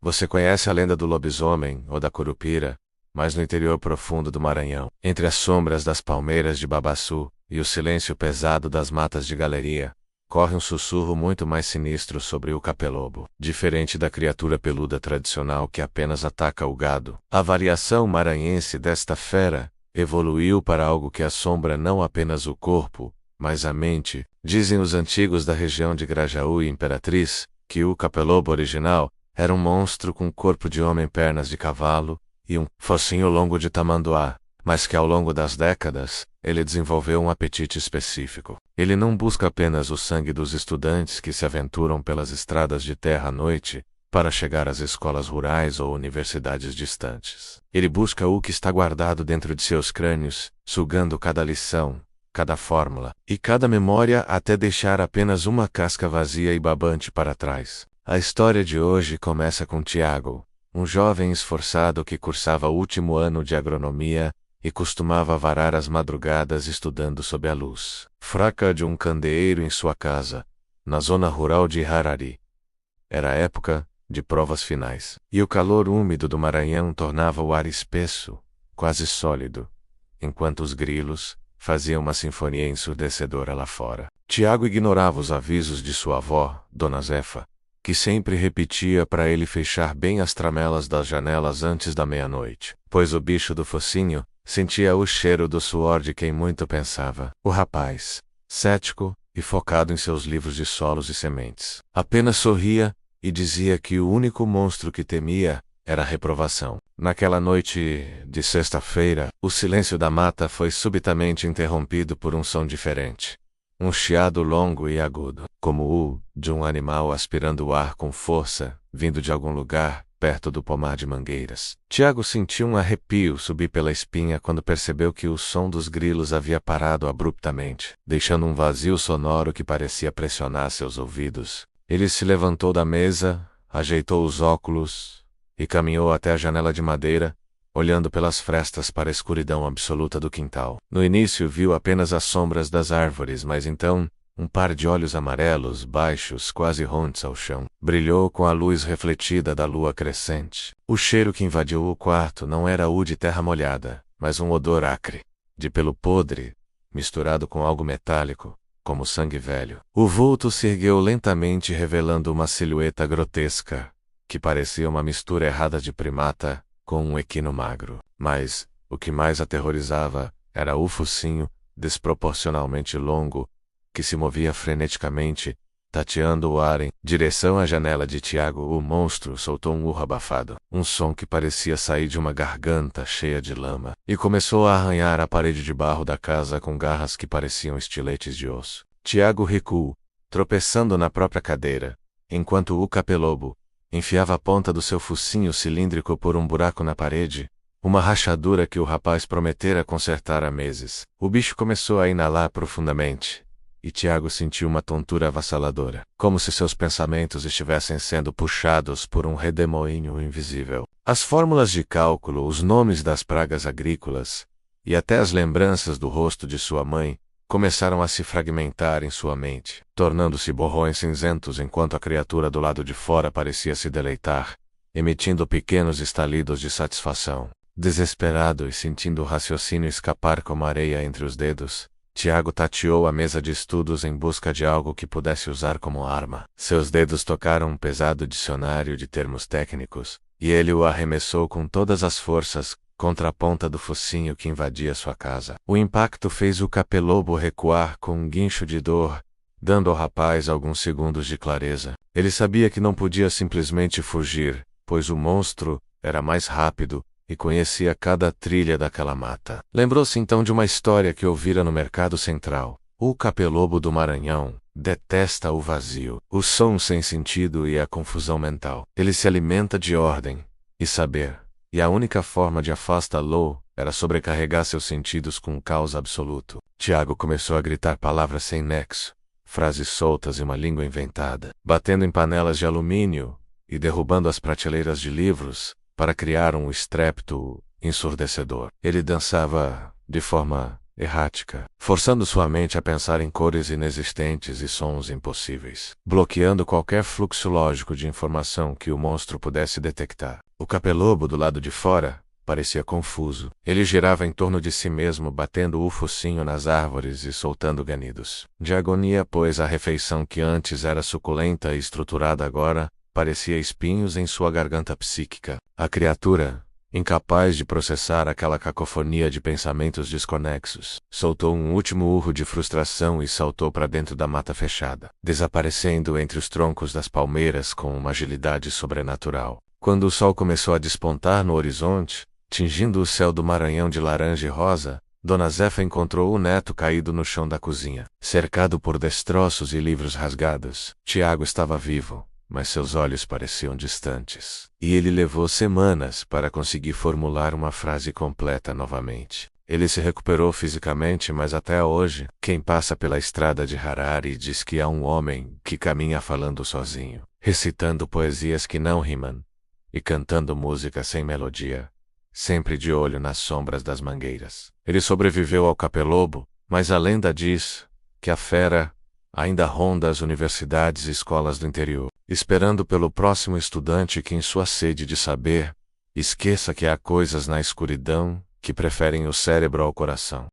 Você conhece a lenda do lobisomem ou da curupira, mas no interior profundo do Maranhão, entre as sombras das palmeiras de Babaçu e o silêncio pesado das matas de galeria, corre um sussurro muito mais sinistro sobre o capelobo. Diferente da criatura peluda tradicional que apenas ataca o gado, a variação maranhense desta fera evoluiu para algo que assombra não apenas o corpo, mas a mente. Dizem os antigos da região de Grajaú e Imperatriz que o capelobo original era um monstro com corpo de homem, pernas de cavalo e um focinho longo de tamanduá, mas que ao longo das décadas, ele desenvolveu um apetite específico. Ele não busca apenas o sangue dos estudantes que se aventuram pelas estradas de terra à noite para chegar às escolas rurais ou universidades distantes. Ele busca o que está guardado dentro de seus crânios, sugando cada lição, cada fórmula e cada memória até deixar apenas uma casca vazia e babante para trás. A história de hoje começa com Tiago, um jovem esforçado que cursava o último ano de agronomia e costumava varar as madrugadas estudando sob a luz fraca de um candeeiro em sua casa, na zona rural de Harari. Era a época de provas finais, e o calor úmido do Maranhão tornava o ar espesso, quase sólido, enquanto os grilos faziam uma sinfonia ensurdecedora lá fora. Tiago ignorava os avisos de sua avó, Dona Zefa, que sempre repetia para ele fechar bem as tramelas das janelas antes da meia-noite, pois o bicho do focinho sentia o cheiro do suor de quem muito pensava. O rapaz, cético e focado em seus livros de solos e sementes, apenas sorria e dizia que o único monstro que temia era a reprovação. Naquela noite de sexta-feira, o silêncio da mata foi subitamente interrompido por um som diferente. Um chiado longo e agudo, como o de um animal aspirando o ar com força, vindo de algum lugar perto do pomar de mangueiras. Tiago sentiu um arrepio subir pela espinha quando percebeu que o som dos grilos havia parado abruptamente, deixando um vazio sonoro que parecia pressionar seus ouvidos. Ele se levantou da mesa, ajeitou os óculos e caminhou até a janela de madeira, olhando pelas frestas para a escuridão absoluta do quintal. No início viu apenas as sombras das árvores, mas então um par de olhos amarelos, baixos, quase rondos ao chão, brilhou com a luz refletida da lua crescente. O cheiro que invadiu o quarto não era o de terra molhada, mas um odor acre, de pelo podre, misturado com algo metálico, como sangue velho. O vulto se ergueu lentamente, revelando uma silhueta grotesca, que parecia uma mistura errada de primata com um equino magro. Mas o que mais aterrorizava era o focinho, desproporcionalmente longo, que se movia freneticamente, tateando o ar em direção à janela de Tiago. O monstro soltou um urro abafado, um som que parecia sair de uma garganta cheia de lama, e começou a arranhar a parede de barro da casa com garras que pareciam estiletes de osso. Tiago recuou, tropeçando na própria cadeira, enquanto o capelobo enfiava a ponta do seu focinho cilíndrico por um buraco na parede, uma rachadura que o rapaz prometera consertar há meses. O bicho começou a inalar profundamente, e Tiago sentiu uma tontura avassaladora, como se seus pensamentos estivessem sendo puxados por um redemoinho invisível. As fórmulas de cálculo, os nomes das pragas agrícolas, e até as lembranças do rosto de sua mãe, começaram a se fragmentar em sua mente, tornando-se borrões cinzentos enquanto a criatura do lado de fora parecia se deleitar, emitindo pequenos estalidos de satisfação. Desesperado e sentindo o raciocínio escapar como areia entre os dedos, Tiago tateou a mesa de estudos em busca de algo que pudesse usar como arma. Seus dedos tocaram um pesado dicionário de termos técnicos, e ele o arremessou com todas as forças contra a ponta do focinho que invadia sua casa. O impacto fez o capelobo recuar com um guincho de dor, dando ao rapaz alguns segundos de clareza. Ele sabia que não podia simplesmente fugir, pois o monstro era mais rápido e conhecia cada trilha daquela mata. Lembrou-se então de uma história que ouvira no Mercado Central. O capelobo do Maranhão detesta o vazio, o som sem sentido e a confusão mental. Ele se alimenta de ordem e saber, e a única forma de afastá-lo era sobrecarregar seus sentidos com um caos absoluto. Tiago começou a gritar palavras sem nexo, frases soltas e uma língua inventada, batendo em panelas de alumínio e derrubando as prateleiras de livros, para criar um estrépito ensurdecedor. Ele dançava de forma errática, forçando sua mente a pensar em cores inexistentes e sons impossíveis, bloqueando qualquer fluxo lógico de informação que o monstro pudesse detectar. O capelobo do lado de fora parecia confuso. Ele girava em torno de si mesmo, batendo o focinho nas árvores e soltando ganidos de agonia, pois a refeição que antes era suculenta e estruturada agora parecia espinhos em sua garganta psíquica. A criatura, incapaz de processar aquela cacofonia de pensamentos desconexos, soltou um último urro de frustração e saltou para dentro da mata fechada, desaparecendo entre os troncos das palmeiras com uma agilidade sobrenatural. Quando o sol começou a despontar no horizonte, tingindo o céu do Maranhão de laranja e rosa, Dona Zefa encontrou o neto caído no chão da cozinha, cercado por destroços e livros rasgados. Tiago estava vivo, mas seus olhos pareciam distantes. E ele levou semanas para conseguir formular uma frase completa novamente. Ele se recuperou fisicamente, mas até hoje, quem passa pela estrada de Harari diz que há um homem que caminha falando sozinho, recitando poesias que não rimam e cantando música sem melodia, sempre de olho nas sombras das mangueiras. Ele sobreviveu ao capelobo, mas a lenda diz que a fera ainda ronda as universidades e escolas do interior, esperando pelo próximo estudante que, em sua sede de saber, esqueça que há coisas na escuridão que preferem o cérebro ao coração.